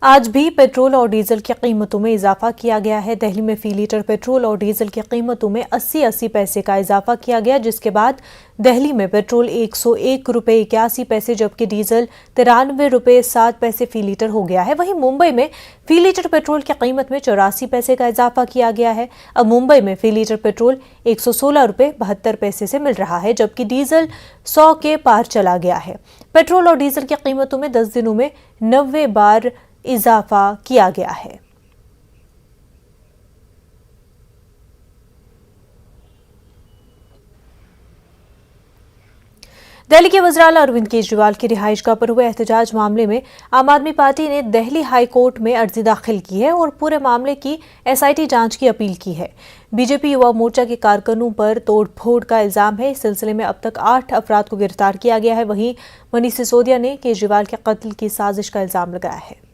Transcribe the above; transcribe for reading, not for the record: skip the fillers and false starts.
आज भी पेट्रोल और डीजल की कीमतों में इजाफा किया गया है। दिल्ली में फी लीटर पेट्रोल और डीजल की कीमतों में 80 पैसे का इजाफा किया गया, जिसके बाद दिल्ली में पेट्रोल 101 रुपये 81 पैसे जबकि डीजल 93 रुपये 7 पैसे फी लीटर हो गया है। वहीं मुंबई में फी लीटर पेट्रोल की कीमत में 84 पैसे का इजाफा किया गया है। अब मुंबई में फी लीटर पेट्रोल 116 रुपये 72 पैसे से मिल रहा है, जबकि डीजल 100 के पार चला गया है। पेट्रोल और डीजल की कीमतों में 10 दिनों में 90 बार इजाफा किया गया है। दिल्ली के वज़ीर-ए-आला अरविंद केजरीवाल की रिहाइशगाह पर हुए एहतजाज मामले में आम आदमी पार्टी ने दिल्ली हाई कोर्ट में अर्जी दाखिल की है और पूरे मामले की एसआईटी जांच की अपील की है। बीजेपी युवा मोर्चा के कारकुनों पर तोड़फोड़ का इल्जाम है। इस सिलसिले में अब तक 8 अफराद को गिरफ्तार किया गया है। वहीं मनीष सिसोदिया ने केजरीवाल के कत्ल की साजिश का इल्जाम लगाया है।